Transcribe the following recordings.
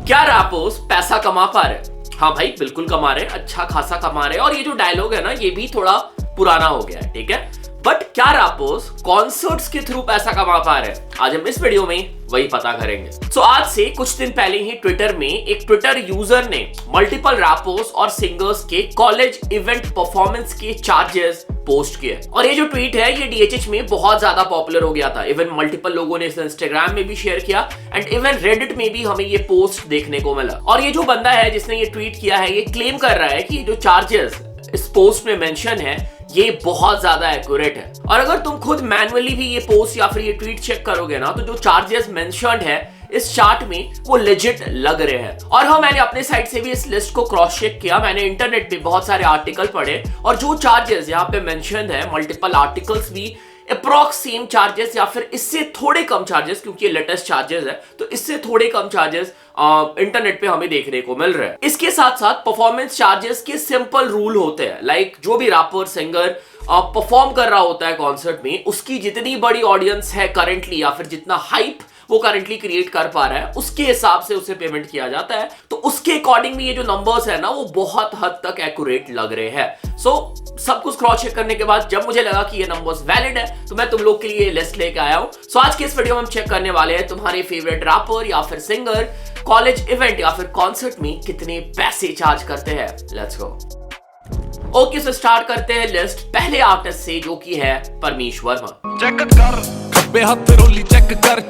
क्या रैपर्स पैसा कमा पा रहे? हाँ भाई, बिल्कुल कमा रहे, अच्छा खासा कमा रहे। और ये जो डायलॉग है ना, ये भी थोड़ा पुराना हो गया है, ठीक है। बट क्या रैपर्स कॉन्सर्ट्स के थ्रू पैसा कमा पा रहे हैं? आज हम इस वीडियो में वही पता करेंगे। सो आज से कुछ दिन पहले ही ट्विटर में एक ट्विटर यूजर ने मल्टीपल रैपर्स और सिंगर्स के कॉलेज इवेंट परफॉर्मेंस के चार्जेस पोस्ट किए। और ये जो ट्वीट है ये डीएचएच में बहुत ज्यादा पॉपुलर हो गया था। इवन मल्टीपल लोगों ने इसे इंस्टाग्राम में भी शेयर किया एंड इवन रेडिट में भी हमें ये पोस्ट देखने को मिला। और ये जो बंदा है जिसने ये ट्वीट किया है, ये क्लेम कर रहा है कि जो चार्जेस इस पोस्ट में मेंशन है ये बहुत ज्यादा एक्यूरेट है। और अगर तुम खुद मैन्युअली भी ये पोस्ट या फिर ये ट्वीट चेक करोगे ना, तो जो चार्जेस मेंशन्ड है इस चार्ट में वो लेजिट लग रहे हैं। और हाँ, मैंने अपने साइड से भी इस लिस्ट को क्रॉस चेक किया। मैंने इंटरनेट पे बहुत सारे आर्टिकल पढ़े और जो चार्जेस यहाँ पे मेंशन्ड है, मल्टीपल आर्टिकल्स भी अप्रॉक्स सेम चार्जेस या फिर इससे थोड़े कम चार्जेस, क्योंकि ये लेटेस्ट चार्जेस है तो इससे थोड़े कम चार्जेस इंटरनेट पे हमें देखने को मिल रहे हैं। इसके साथ साथ परफॉर्मेंस चार्जेस के सिंपल रूल होते हैं। लाइक जो भी रैपर सिंगर परफॉर्म कर रहा होता है कॉन्सर्ट में, उसकी जितनी बड़ी ऑडियंस है करंटली या फिर जितना हाइप वो करंटली क्रिएट कर पा रहा है, उसके हिसाब से उसे पेमेंट किया जाता है। तो उसके अकॉर्डिंग भी ये जो नंबर्स है ना, वो बहुत हद तक एक्यूरेट लग रहे हैं। सो सब कुछ क्रॉस चेक करने के बाद जब मुझे लगा कि ये नंबर्स वैलिड है, तो मैं तुम लोग के लिए लिस्ट लेके आया हूं। सो आज के इस वीडियो में हम चेक करने वाले हैं तुम्हारे फेवरेट रैपर या फिर सिंगर कॉलेज इवेंट या फिर कॉन्सर्ट में कितने पैसे चार्ज करते हैं। Let's go. Okay, so start करते हैं लिस्ट पहले आर्टिस्ट से, जो कि है परमीश वर्मा। चेक कर खब्बे हाथ रोली, चेक कर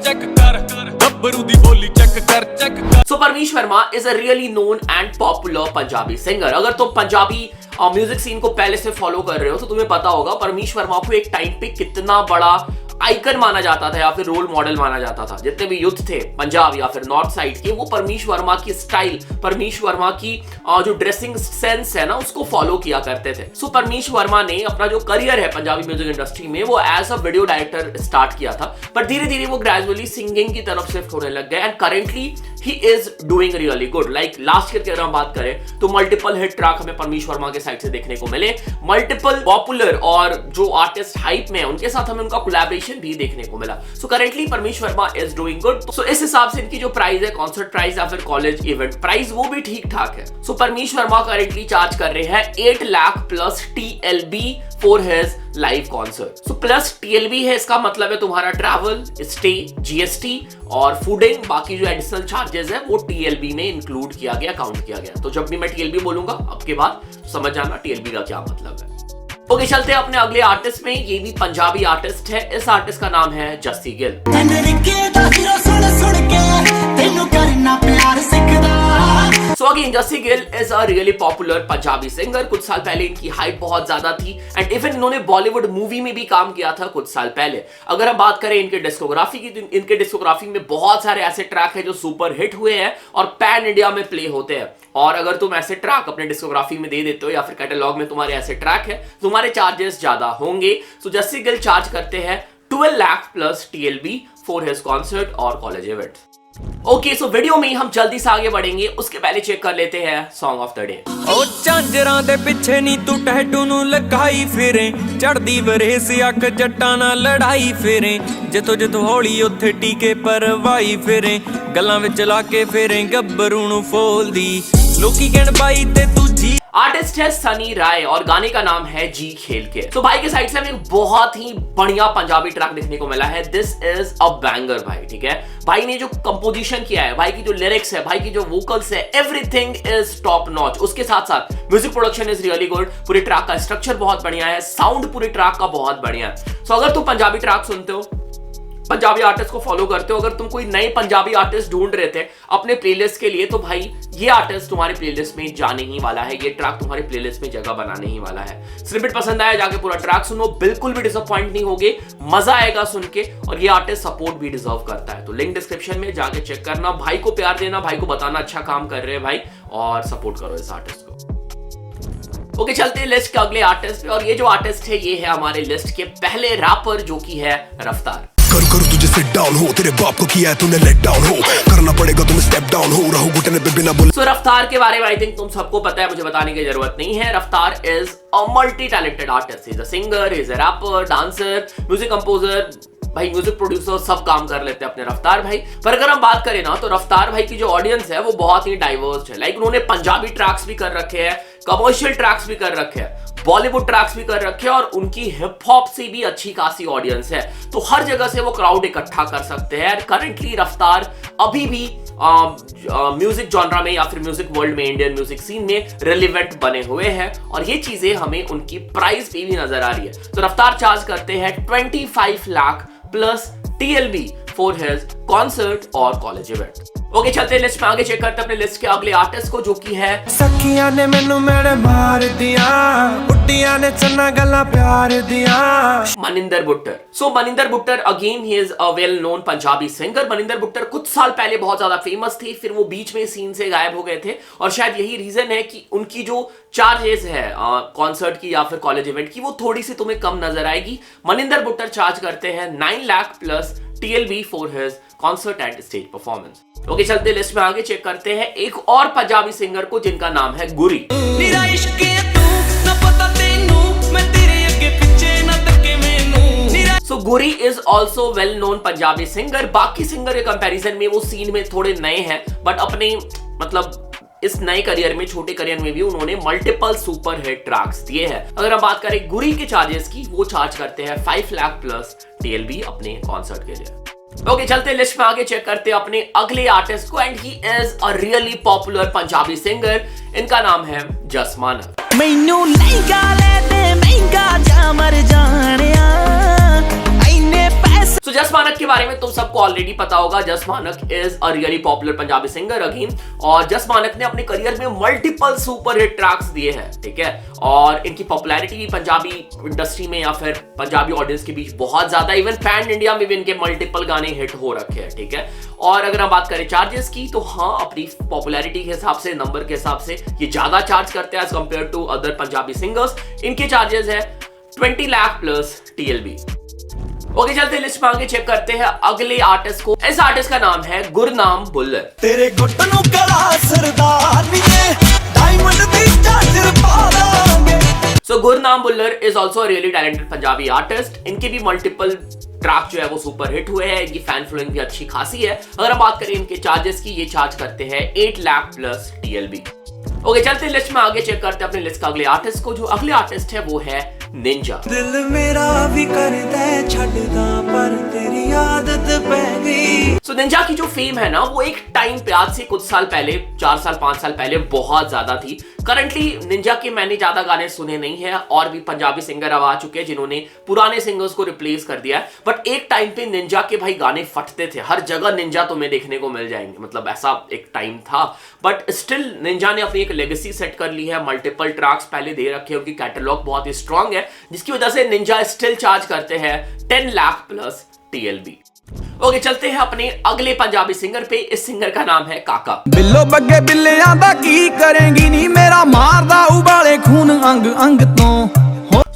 गब्बरू दी बोली, चेक कर। So Parmish Verma is a really known and popular Punjabi singer. अगर तुम पंजाबी म्यूजिक सीन को पहले से फॉलो कर रहे हो तो तुम्हें पता होगा परमीश वर्मा को एक टाइम पे कितना बड़ा आइकन माना जाता था या फिर रोल मॉडल माना जाता था। जितने भी यूथ थे पंजाब या फिर नॉर्थ साइड के, वो परमीश वर्मा की स्टाइल, परमीश वर्मा की जो ड्रेसिंग सेंस है ना, उसको फॉलो किया करते थे। सो परमीश वर्मा ने अपना जो करियर है पंजाबी म्यूजिक इंडस्ट्री में, वो as a video director start किया था, पर धीरे धीरे वो ग्रेजुअली सिंगिंग की तरफ शिफ्ट होने लग गए and currently he is doing really good. Like last year की अगर हम बात करें तो मल्टीपल हिट ट्रैक हमें परमीश वर्मा के साइड से देखने को मिले। मल्टीपल पॉपुलर और जो आर्टिस्ट हाइप में है उनके साथ हमें उनका कोलैबोरेशन भी देखने को मिला। So currently Parmish Verma is doing good. So इस हिसाब से इनकी जो प्राइस है, कॉन्सर्ट प्राइस या फिर कॉलेज इवेंट प्राइस, वो भी ठीक ठाक है। सो परमीश वर्मा करेंटली चार्ज कर रहे हैं 8 lakh plus TLB for his live concert. So plus TLB है, इसका मतलब है तुम्हारा ट्रैवल, स्टे, जीएसटी और फूडिंग, बाकी जो एडिशनल चार्जेस है वो टीएलबी में इंक्लूड किया गया, काउंट किया गया। तो जब भी मैं टीएलबी बोलूंगा अब के बाद समझ जाना टीएलबी का क्या मतलब है। ओके, चलते हैं अपने अगले आर्टिस्ट में। ये भी पंजाबी आर्टिस्ट है। इस आर्टिस्ट का नाम है Jassi Gill. So again, Jassi Gill is a really popular Punjabi singer. कुछ साल पहले इनकी हाइप बहुत ज्यादा थी एंड इवन इन्होंने बॉलीवुड मूवी में भी काम किया था कुछ साल पहले। अगर हम बात करें इनके डिस्कोग्राफी की, तो इनके डिस्कोग्राफी में बहुत सारे ऐसे ट्रैक है जो सुपर हिट हुए हैं और पैन इंडिया में प्ले होते हैं। और अगर तुम ऐसे ट्रैक अपने डिस्कोग्राफी में दे देते हो या फिर कैटलॉग में तुम्हारे ऐसे ट्रैक है, तुम्हारे चार्जेस ज्यादा होंगे। सो जस्सी गिल चार्ज करते हैं 12 lakh plus TLB for his concert और college event. Okay, so video में हम जल्दी से आगे बढ़ेंगे, उसके पहले चेक कर लेते हैं सॉन्ग ऑफ द डे। ओ झांजरां दे पिछे नी तू टैटू नू लगाई फिरे, चढ़दी वरेस अख जट्टां नाल लड़ाई फिरे, जिथों जिथों हौली उत्थे टीके परवाई फिरे, गल्लां विच ला के फिरे गब्बरू नू फोलदी, लोकी कहण बाई ते तू जी। आर्टिस्ट है सनी राय और गाने का नाम है जी खेल के। तो भाई के साइड से हमें एक बहुत ही बढ़िया पंजाबी ट्रैक देखने को मिला है। दिस इज अ बैंगर भाई, ठीक है। भाई ने जो कंपोजिशन किया है, भाई की जो लिरिक्स है, भाई की जो वोकल्स है, एवरीथिंग इज टॉप नॉच। उसके साथ साथ music production is really good. पूरे ट्रैक का स्ट्रक्चर बहुत बढ़िया है, साउंड पूरे ट्रैक का बहुत बढ़िया है। सो अगर तुम पंजाबी ट्रैक सुनते हो, पंजाबी आर्टिस्ट को फॉलो करते हो, अगर तुम कोई नए पंजाबी आर्टिस्ट ढूंढ रहे थे अपने प्लेलिस्ट के लिए, तो भाई ये आर्टिस्ट तुम्हारे प्लेलिस्ट में जाने ही वाला है। ये ट्रैक तुम्हारे प्लेलिस्ट में जगह बनाने ही वाला है। स्निपेट पसंद आया, जाके पूरा ट्रैक सुनो, बिल्कुल भी डिसअपॉइंट नहीं होगे, मजा आएगा सुन के। और ये आर्टिस्ट सपोर्ट भी डिजर्व करता है, तो लिंक डिस्क्रिप्शन में जाके चेक करना। भाई को प्यार देना, भाई को बताना अच्छा काम कर रहे हैं भाई, और सपोर्ट करो इस आर्टिस्ट को। ओके, चलते हैं लिस्ट के अगले आर्टिस्ट पे। और ये जो आर्टिस्ट है ये है हमारे लिस्ट के पहले रैपर, जो कि है रफ्तार। करूं तुझे सिट डाउन हो, तेरे बाप को किया है तूने लेट डाउन हो, करना पड़ेगा तुम्हें स्टेप डाउन हो, रहूं घुटने पे बिना बोले। सो रफ्तार के बारे में आई थिंक तुम सबको पता है, मुझे बताने की जरूरत नहीं है। रफ्तार is a multi talented artist. He is a singer, he is a rapper, dancer, music composer, भाई म्यूजिक प्रोड्यूसर सब काम कर लेते हैं अपने रफ्तार भाई। पर अगर हम बात करें ना तो रफ्तार भाई की जो ऑडियंस है वो बहुत ही डाइवर्स है। लाइक उन्होंने पंजाबी ट्रैक्स भी कर रखे हैं, कमर्शियल ट्रैक्स भी कर रखे हैं, बॉलीवुड ट्रैक्स भी कर रखे हैं और उनकी हिप हॉप से भी अच्छी खासी ऑडियंस है। तो हर जगह से वो क्राउड इकट्ठा कर सकते हैं। करंटली रफ्तार अभी भी म्यूजिक जॉनरा में या फिर म्यूजिक वर्ल्ड में, इंडियन म्यूजिक सीन में रेलिवेंट बने हुए हैं और ये चीजें हमें उनकी प्राइस पे भी नजर आ रही है। तो रफ्तार चार्ज करते हैं 25 lakh plus TLB for his concert और कॉलेज इवेंट। ओके चलते हैं लिस्ट में आगे, चेक करते हैं अपने लिस्ट के अगले आर्टिस्ट को जो कि है सखियां ने मैनू मेरे मार दिया, बुड्डियां ने चन्ना गल्ला प्यार दिया। Maninder Buttar. So Maninder Buttar again he is a well known Punjabi singer. Maninder Buttar कुछ साल पहले बहुत ज्यादा फेमस थे, फिर वो बीच में सीन से गायब हो गए थे और शायद यही रीजन है कि उनकी जो चार्जेस है कॉन्सर्ट की या फिर कॉलेज इवेंट की वो थोड़ी सी तुम्हें कम नजर आएगी। मनिंदर बुट्टर चार्ज करते हैं 9 lakh plus TLB for his concert and stage performance. Okay चलते लिस्ट में आगे, चेक करते हैं एक और पंजाबी सिंगर को जिनका नाम है Guri. So Guri is also well known Punjabi singer. बाकी सिंगर के कंपैरिजन में वो सीन में थोड़े नए हैं, बट अपने मतलब इस नए करियर में, छोटे करियर में भी उन्होंने मल्टीपल सुपर हिट ट्रैक्स दिए हैं। अगर हम बात करें गुरी के चार्जेस की, वो चार्ज करते हैं 5 लाख प्लस TLB अपने कॉन्सर्ट के लिए। ओके चलते हैं लिस्ट में आगे, चेक करते हैं अपने अगले आर्टिस्ट को and he is a really popular Punjabi singer. इनका नाम है जस मानक। मैनू लहंगा ले दे महंगा जा मर जानिया इन्ने पैसे। So, जस मानक के बारे में तुम सबको ऑलरेडी पता होगा। जस मानक is a really popular Punjabi singer again, और जस मानक ने अपने करियर में मल्टीपल सुपर हिट ट्रैक्स दिए हैं, ठीक है। और इनकी पॉपुलैरिटी भी पंजाबी इंडस्ट्री में या फिर पंजाबी ऑडियंस के बीच बहुत ज्यादा, इवन पैन इंडिया में भी इनके मल्टीपल गाने हिट हो रखे हैं, ठीक है। और अगर हम बात करें चार्जेस की, तो हाँ अपनी पॉपुलैरिटी के हिसाब से, नंबर के हिसाब से ये ज्यादा चार्ज करते हैं as compare to other Punjabi singers. इनके चार्जेस है 20 लाख प्लस TLB। ओके चलते लिस्ट में आगे, चेक करते हैं अगले आर्टिस्ट को। इस आर्टिस्ट का नाम है गुरनाम बुल्लर। तेरे घुटनों कला सरदारिये डायमंड दी चादर पा लांगे। So Gurnam Bhullar is also really talented Punjabi artist. इनके भी मल्टीपल ट्रैक जो है वो सुपर हिट हुए हैं, इनकी फैन फॉलोइंग भी अच्छी खासी है। अगर हम बात करें इनके चार्जेस की, ये चार्ज करते हैं 8 लाख प्लस TLB। ओके चलते लिस्ट में आगे, चेक करते हैं अपने लिस्ट का अगले आर्टिस्ट को। जो अगले आर्टिस्ट है वो है निंजा। दिल मेरा भी करदा छड्डदा पर तेरी आदत पै गई। सो निंजा की जो फेम है ना वो एक टाइम पे, आज से कुछ साल पहले, 4 साल 5 साल पहले बहुत ज्यादा थी। करंटली निंजा के मैंने ज्यादा गाने सुने नहीं है, और भी पंजाबी सिंगर अब आ चुके हैं जिन्होंने पुराने सिंगर्स को रिप्लेस कर दिया है। बट एक टाइम पे निंजा के भाई गाने फटते थे, हर जगह निंजा तुम्हें देखने को मिल जाएंगे, मतलब ऐसा एक टाइम था। बट स्टिल निंजा ने अपनी एक लेगेसी सेट कर ली है, मल्टीपल ट्रैक्स पहले दे रखे हैं, उनकी कैटलॉग बहुत ही स्ट्रांग है, जिसकी वजह से निंजा स्टिल चार्ज करते हैं 10 लाख प्लस TLB। ओके चलते हैं अपने अगले पंजाबी सिंगर पे। इस सिंगर का नाम है काका। बिल्लो बग्गे बिल्लियां दा की करेंगी नी, मेरा मारदा उबाले खून अंग अंग तो।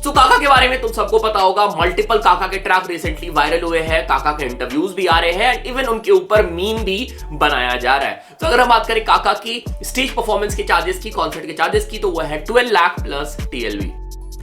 तो काका के बारे में तुम सबको पता होगा, मल्टीपल काका के ट्रैक रिसेंटली वायरल हुए हैं, काका के इंटरव्यूज भी आ रहे हैं, इवन उनके ऊपर मीम भी बनाया जा रहा है। तो अगर हम बात करें काका की स्टेज परफॉर्मेंस के चार्जेस की, कॉन्सर्ट के चार्जेस की, तो वो है 12 लाख प्लस TLB।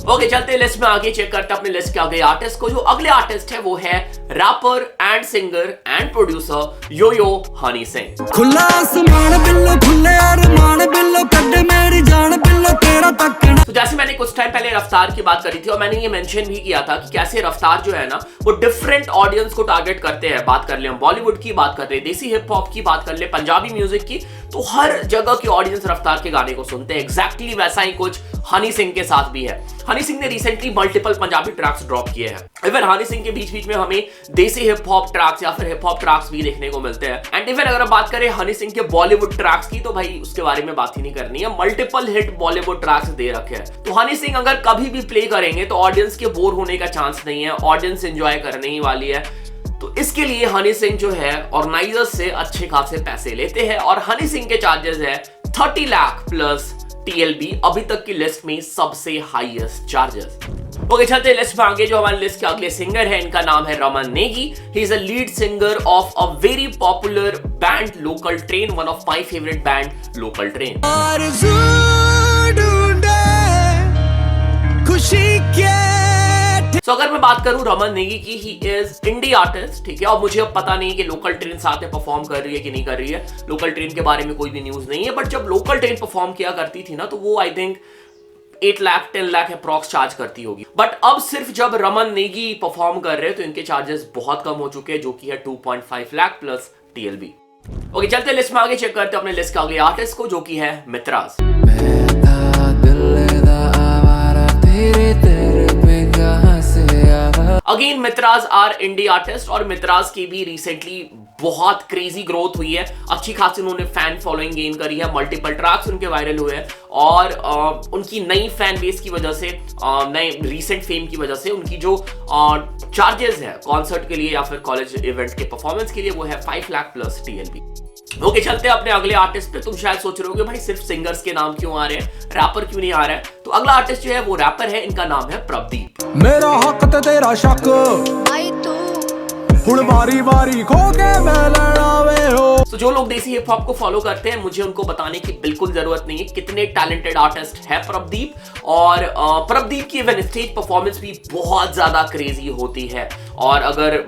ओके चलते हैं लिस्ट में आगे, चेक करते हैं अपने लिस्ट के आगे आर्टिस्ट को। जो अगले आर्टिस्ट है वो है rapper and singer and producer Yo Honey Singh. खुला आसमान बिल्लो खुले अरमान बिल्लो कड्डे मेरी जान बिल्लो तेरा तकना। तो जैसे मैंने कुछ टाइम पहले रफ्तार की बात करी थी, और मैंने ये मेंशन भी किया था कि कैसे रफ्तार जो है ना वो डिफरेंट ऑडियंस को टारगेट करते हैं। बात कर ले हम बॉलीवुड की, बात कर ले देसी हिप हॉप की, बात कर ले पंजाबी म्यूजिक की, तो हर जगह की ऑडियंस रफ्तार के गाने को सुनते हैं। एग्जैक्टली वैसा ही कुछ हनी सिंह के साथ भी है। हनी सिंह ने recently multiple Punjabi tracks drop किए हैं। इवन हनी सिंह के बीच बीच में हमें देसी हिप हॉप ट्रैक्स या फिर हिप हॉप ट्रैक्स भी देखने को मिलते हैं। एंड इवन अगर बात करें हनी सिंह के बॉलीवुड ट्रैक्स की, तो भाई उसके बारे में बात ही नहीं करनी है, मल्टीपल हिट बॉलीवुड ट्रैक्स दे रखे हैं। तो हनी सिंह अगर कभी भी प्ले करेंगे तो ऑडियंस के बोर होने का चांस नहीं है, ऑडियंस एंजॉय करने ही वाली है। तो इसके लिए हनी सिंह जो है ऑर्गेनाइजर्स से अच्छे खासे पैसे लेते हैं, और हनी सिंह के चार्जेस है 30 लाख प्लस TLB, अभी तक की लिस्ट में सबसे हाईएस्ट चार्जेस। ओके चलते हैं लिस्ट में आगे। जो हमारे लिस्ट के अगले सिंगर है, इनका नाम है रमन नेगी। ही is a lead singer of a very popular band local train, one of my favourite band local train. खुशी के सो अगर मैं बात करूं रमन नेगी की, ही इज इंडी आर्टिस्ट, ठीक है। और मुझे अब पता नहीं कि लोकल ट्रेन साथ में परफॉर्म कर रही है कि नहीं कर रही है, लोकल ट्रेन के बारे में कोई भी न्यूज नहीं है। बट जब लोकल ट्रेन परफॉर्म किया करती थी ना, तो वो I think 8 lakh 10 lakh approx charge करती होगी। बट अब सिर्फ जब रमन नेगी परफॉर्म कर रहे हैं तो इनके चार्जेस बहुत कम हो चुके हैं, जो कि है 2.5 लाख प्लस TLB। ओके, चलते लिस्ट में आगे, चेक करते हैं अपने लिस्ट के अगले आर्टिस्ट को, जो कि है मित्राज। अगेन मित्राज आर इंडी आर्टिस्ट, और मित्राज की भी रिसेंटली बहुत क्रेजी ग्रोथ हुई है। अच्छी खासी उन्होंने फैन फॉलोइंग गेन करी है, मल्टीपल ट्रैक्स उनके वायरल हुए हैं, और उनकी नई फैन बेस की वजह से, नए रिसेंट फेम की वजह से उनकी जो चार्जेस है कॉन्सर्ट के लिए या फिर कॉलेज इवेंट के परफॉर्मेंस के लिए, वो है 5 लाख प्लस TLB। ओके, चलते हैं अपने अगले आर्टिस्ट पे। तुम शायद सोच रहे होगे भाई सिर्फ सिंगर्स के नाम क्यों आ रहे हैं, रैपर क्यों नहीं आ रहा है? तो अगला आर्टिस्ट जो है वो रैपर है, इनका नाम है प्रभदीप। मेरा हक ते तेरा शक आई तू हुण बारी बारी खो के मैं लड़ा वे हो। तो जो लोग देसी हिप हॉप को फॉलो करते हैं, मुझे उनको बताने की बिल्कुल जरूरत नहीं है कितने टैलेंटेड आर्टिस्ट है प्रभदीप। और प्रभदीप की इवन स्टेज परफॉर्मेंस भी बहुत ज्यादा क्रेजी होती है। और अगर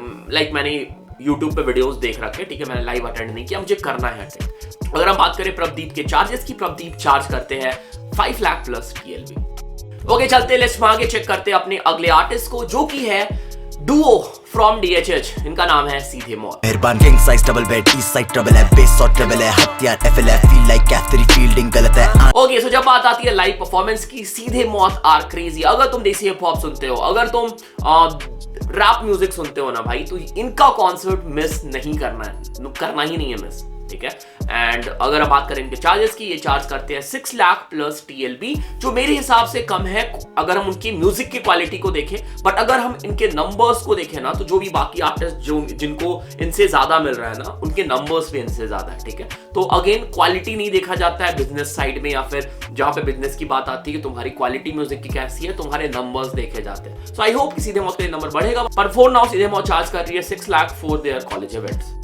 मैंने YouTube पे वीडियोस देख रखे, ठीक है, मैंने लाइव अटेंड नहीं किया, मुझे करना है अटेंड। अगर हम बात करें प्रभदीप के चार्जेस की, प्रभदीप चार्ज करते हैं 5 लाख प्लस TLB। ओके, चलते हैं लिस्ट में आगे, चेक करते हैं अपने अगले आर्टिस्ट को, जो कि है डुओ फ्रॉम DHH। इनका नाम है सीधे मौत। मेहरबान king size double bed east side trouble है, बेस और ट्रबल है, हथियार FL है, फील लाइक कैफ तेरी फील्डिंग गलत है। ओके, सो जब बात आती है लाइव परफॉर्मेंस की, सीधे मौत आर क्रेजी। अगर तुम देसी हिप हॉप सुनते हो, अगर तुम रैप म्यूजिक सुनते हो ना भाई, तो इनका कॉन्सर्ट मिस नहीं करना है, करना ही नहीं है मिस, ठीक है। एंड अगर हम बात करें इनके चार्जेस की, ये चार्ज करते हैं 6 लाख प्लस TLB, जो मेरे हिसाब से कम है अगर हम उनकी म्यूजिक की क्वालिटी को देखें। बट अगर हम इनके नंबर्स को देखें ना, तो जो भी बाकी आर्टिस्ट जो जिनको इनसे ज्यादा मिल रहा है ना, उनके नंबर्स भी इनसे ज्यादा है, ठीक है। तो अगेन क्वालिटी नहीं देखा जाता है बिजनेस साइड में, या फिर जहां पे बिजनेस की बात आती है कि तुम्हारी क्वालिटी म्यूजिक की कैसी है, तुम्हारे नंबर्स देखे जाते हैं। सो आई होप कि सीधे मौत का नंबर बढ़ेगा, पर फॉर नाउ सीधे मौत चार्ज कर रही है 6 lakh for their college events.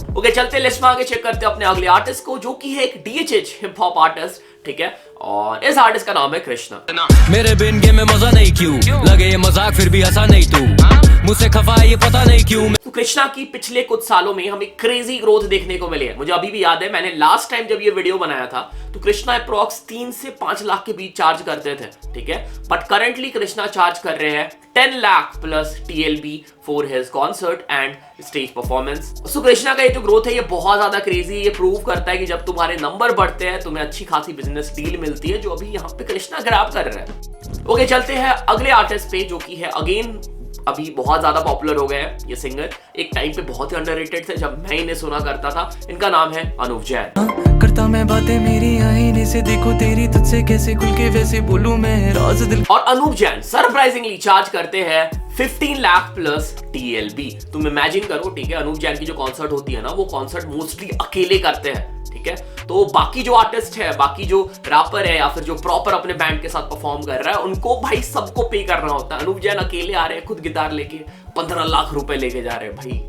Okay, चलते लिस्ट में आगे, चेक करते हैं अपने अगले आर्टिस्ट को, जो कि है एक DHH हिप हॉप आर्टिस्ट, ठीक है। और इस आर्टिस्ट का नाम है कृष्णा। मेरे बिन गेम में मजा नहीं क्यों लगे ये मजाक, फिर भी हंसा नहीं तू मुझसे खफा ये पता नहीं क्यों। तो कृष्णा की पिछले कुछ सालों में हमें क्रेजी ग्रोथ देखने को मिली है। मुझे अभी भी याद है, मैंने लास्ट टाइम जब ये वीडियो बनाया था, तो कृष्णा अप्रॉक्स 3 से 5 लाख के बीच चार्ज करते थे, ठीक है। बट करंटली कृष्णा चार्ज कर रहे हैं 10 lakh plus TLB for his concert and stage performance. So Krishna का ये जो ग्रोथ है, ये बहुत ज्यादा क्रेजी है। ये प्रूव करता है कि जब तुम्हारे नंबर बढ़ते हैं, तुम्हें अच्छी खासी बिजनेस डील मिलती है, जो अभी यहाँ पे कृष्णा ग्रैब कर रहे हैं। ओके, चलते हैं अगले आर्टिस्ट पे, जो कि है अगेन अभी बहुत ज्यादा पॉपुलर हो गए हैं ये सिंगर। एक टाइम पे बहुत ही अंडररेटेड थे जब मैं इन्हें सुना करता था। इनका नाम है अनूप जैन। करता मैं बातें मेरी आईने से, देखो तेरी तुझसे कैसे खुल के वैसे बोलूं मैं राज दिल। और अनूप जैन सरप्राइजिंगली चार्ज करते हैं 15 लाख प्लस TLB। तुम इमेजिन करो, ठीक है, अनूप जैन की जो कॉन्सर्ट होती है ना, वो कॉन्सर्ट मोस्टली अकेले करते हैं, ठीक है। तो बाकी जो आर्टिस्ट है, बाकी जो रैपर है, या फिर जो प्रॉपर अपने बैंड के साथ परफॉर्म कर रहा है, उनको भाई सबको पे करना होता है। अनूप जैन अकेले आ रहे हैं, खुद गिटार लेके 15 लाख रुपए लेके जा रहे हैं भाई।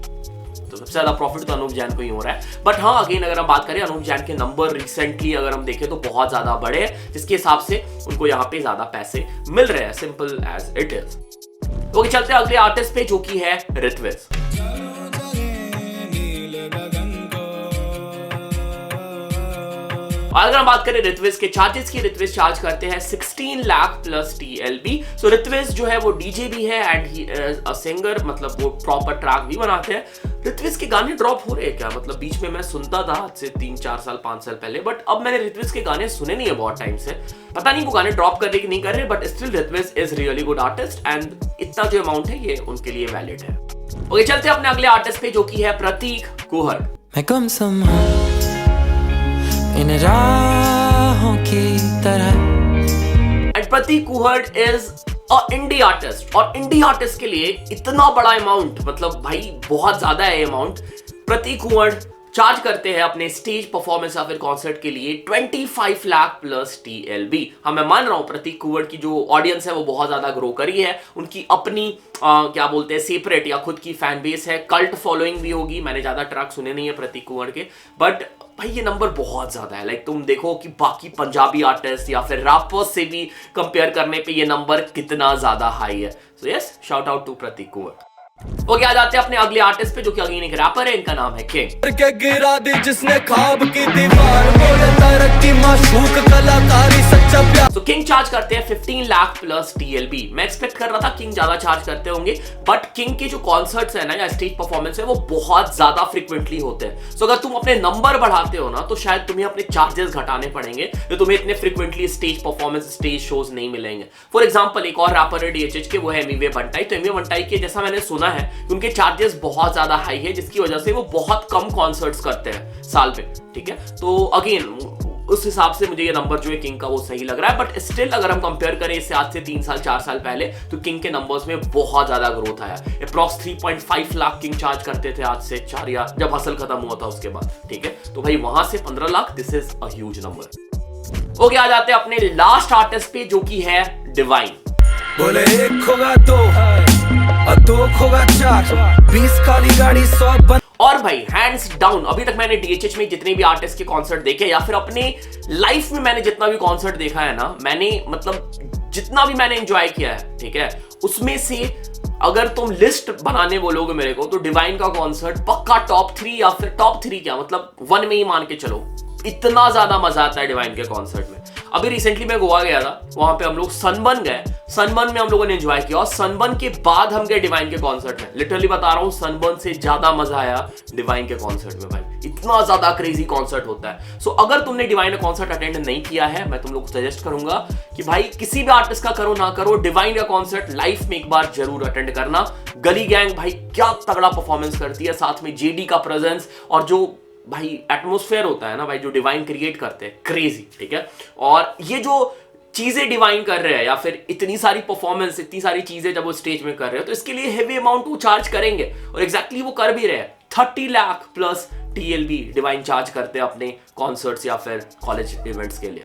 तो सबसे ज्यादा प्रॉफिट तो अनूप जैन को ही हो रहा है। बट हाँ, अगेन अगर हम बात करें, अनूप जैन के नंबर रिसेंटली अगर हम देखें तो बहुत ज्यादा बड़े हैं, जिसके हिसाब से उनको यहाँ पे ज्यादा पैसे मिल रहे हैं, सिंपल एज इट इज। तो चलते हैं अगले आर्टिस्ट पे, जो कि है ऋत्विज। अगर हम बात करें ऋत्विज के चार्जेस की, ऋत्विज चार्ज करते हैं 16 लाख प्लस TLB। सो ऋत्विज जो है वो DJ भी है and he is a singer, मतलब वो प्रॉपर ट्रैक भी बनाते हैं। ऋत्विज के गाने ड्रॉप हो रहे हैं क्या? मतलब बीच में मैं सुनता था आज से 3-4 साल 5 साल पहले, बट अब मैंने ऋत्विज के गाने सुने नहीं है बहुत टाइम से। पता नहीं वो गाने ड्रॉप कर रहे कि नहीं कर रहे, but still Ritviz is really good artist and इतना जो अमाउंट है ये उनके लिए वैलिड है। ओके, चलते हैं अपने अगले आर्टिस्ट पे, जो कि है प्रतीक कुहड़। मैं कम समा इन राहों की तरह। And Prateek Kuhad is indie artist, और इंडी आर्टिस्ट के लिए इतना बड़ा अमाउंट, मतलब भाई बहुत ज्यादा है अमाउंट। प्रतीक कुहड़ चार्ज करते हैं अपने स्टेज परफॉर्मेंस या फिर कॉन्सर्ट के लिए 25 लाख प्लस TLB। हाँ, मैं मान रहा हूँ प्रतीक कुहड़ की जो ऑडियंस है वो बहुत ज्यादा ग्रो करी है। उनकी अपनी क्या बोलते हैं, सेपरेट या खुद की फैन बेस है, कल्ट फॉलोइंग भी होगी। मैंने ज्यादा ट्रैक सुने नहीं है प्रतीक कुहड़ के, बट भाई ये नंबर बहुत ज्यादा है। लाइक तुम देखो कि बाकी पंजाबी आर्टिस्ट या फिर रैपर्स से भी कंपेयर करने पे ये नंबर कितना ज्यादा हाई है। So yes, shout out to Prateek Kunwar. Okay, आ जाते हैं अपने अगले आर्टिस्ट पे जो कि अगेन एक रैपर है। इनका नाम है किंग। के गिरा दी जिसने ख्वाब की दीवार, बोले तरक्की माशूक कलाकारी सच्चा प्यार। तो किंग चार्ज करते हैं 15 लाख प्लस TLB। मैं एक्सपेक्ट कर रहा था किंग ज्यादा चार्ज करते होंगे, बट किंग के जो कॉन्सर्ट्स है ना या स्टेज परफॉर्मेंस है वो बहुत ज्यादा फ्रीक्वेंटली होते हैं। सो अगर तुम अपने नंबर बढ़ाते हो ना तो शायद तुम्हें अपने चार्जेस घटाने पड़ेंगे, तो तुम्हें इतने frequently stage performance, stage shows नहीं मिलेंगे। फॉर एग्जाम्पल एक और रैपर है DHH के, वो है एमिवे बंटाई। तो एमिवे बंटाई के जैसा मैंने सुना है कि उनके चार्जेस बहुत ज्यादा हाई है, जिसकी वजह से वो बहुत कम कॉन्सर्ट्स करते हैं साल में। ठीक है, तो अगेन उस हिसाब से मुझे ये नंबर जो है किंग का वो सही लग रहा है। बट स्टिल अगर हम कंपेयर करें इससे आज से 3 साल 4 साल पहले, तो किंग के नंबर्स में बहुत ज्यादा ग्रोथ आया। अप्रॉक्स 3.5 लाख किंग चार्ज करते थे आज से 4 या जब हसल खत्म हुआ था उसके बाद। ठीक है, तो भाई वहां से 15 lakh, this is a huge number. Okay, आ जाते हैं अपने लास्ट आर्टिस्ट पे जो कि है डिवाइन। बोले एक होगा दो होगा 4, 20 काली गाड़ी 100 और भाई हैंड्स डाउन अभी तक मैंने DHH में जितने भी आर्टिस्ट के कॉन्सर्ट देखे या फिर अपने लाइफ में मैंने जितना भी कॉन्सर्ट देखा है ना, मैंने मतलब जितना भी मैंने एंजॉय किया है, ठीक है, उसमें से अगर तुम लिस्ट बनाने बोलोगे मेरे को तो डिवाइन का कॉन्सर्ट पक्का टॉप 3 या फिर टॉप 3 क्या मतलब 1 में ही मान के चलो। इतना ज्यादा मजा आता है डिवाइन के कॉन्सर्ट में। अभी रिसेंटली मैं गोवा गया था, वहां पे हम लोग सनबर्न गए। सनबर्न में हम लोगों ने एंजॉय किया और सनबर्न के बाद हम गए डिवाइन के कॉन्सर्ट में। लिटरली बता रहा हूँ, सनबर्न से ज्यादा मजा आया डिवाइन के कॉन्सर्ट में। भाई इतना ज्यादा क्रेजी कॉन्सर्ट होता है। सो अगर तुमने डिवाइन का कॉन्सर्ट अटेंड नहीं किया है, मैं तुम लोग को सजेस्ट करूंगा कि भाई किसी भी आर्टिस्ट का करो ना करो, डिवाइन का कॉन्सर्ट लाइफ में एक बार जरूर अटेंड करना। गली गैंग भाई क्या तगड़ा परफॉर्मेंस करती है, साथ में JD का प्रेजेंस और जो भाई एटमॉस्फेयर होता है ना भाई, जो डिवाइन क्रिएट करते हैं, क्रेजी। ठीक है, और ये जो चीजें डिवाइन कर रहे हैं या फिर इतनी सारी परफॉर्मेंस, इतनी सारी चीजें जब वो स्टेज में कर रहे हैं, तो इसके लिए हेवी अमाउंट वो चार्ज करेंगे और एग्जैक्टली वो कर भी रहे हैं। 30 lakh plus TLB divine charge करते हैं अपने कॉन्सर्ट्स या फिर कॉलेज इवेंट्स के लिए।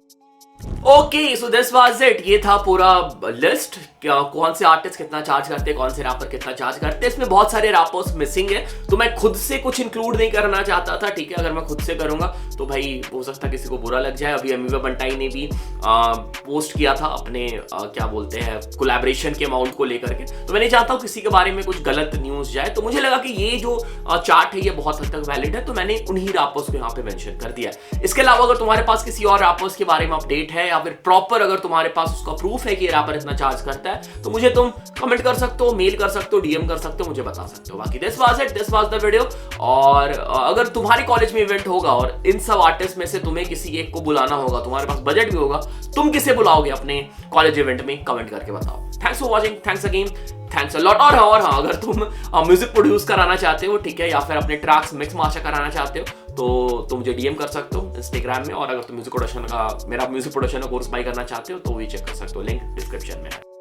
Okay, so this was it. ये था पूरा लिस्ट, कौन से आर्टिस्ट कितना चार्ज करते हैं, कौन से रैपर कितना चार्ज करते हैं। इसमें बहुत सारे रैपर्स मिसिंग है, तो मैं खुद से कुछ इंक्लूड नहीं करना चाहता था। ठीक है, अगर मैं खुद से करूंगा तो भाई हो सकता है किसी को बुरा लग जाए। अभी एमिवे बंटाई ने भी पोस्ट किया था अपने क्या बोलते हैं कोलैबोरेशन के अमाउंट को लेकर के, तो मैं नहीं चाहता हूँ किसी के बारे में कुछ गलत न्यूज जाए। तो मुझे लगा कि ये जो चार्ट है ये बहुत हद तक वैलिड है, तो मैंने उन्हीं रैपर्स को यहाँ पे मेंशन कर दिया है। इसके अलावा अगर तुम्हारे पास किसी और रैपर्स के बारे में अपडेट है या फिर प्रॉपर अगर तुम्हारे पास उसका प्रूफ है कि ये रैपर इतना चार्ज करता है, तो मुझे तुम कमेंट कर सकते हो, मेल कर सकते हो, DM कर सकते हो, मुझे बता सकते हो। बाकी this was it, this was the video. और अगर तुम्हारे कॉलेज में इवेंट होगा और इन सब आर्टिस्ट में से तुम्हें किसी एक को बुलाना होगा, तुम्हारे पास बजट भी होगा, तुम किसे बुलाओगे अपने कॉलेज इवेंट में, कमेंट करके बताओ। Thanks for watching, thanks again, thanks a lot. और हाँ, अगर तुम म्यूजिक प्रोड्यूस कराना चाहते हो, ठीक है, या फिर अपने ट्रैक्स मिक्स मास्टर कराना चाहते हो, तो तुम मुझे DM कर सकते हो इंस्टाग्राम में। और अगर तुम म्यूजिक प्रोडक्शन का मेरा म्यूजिक प्रोडक्शन का कोर्स बाय करना चाहते हो तो भी चेक कर सकते हो, लिंक डिस्क्रिप्शन में है।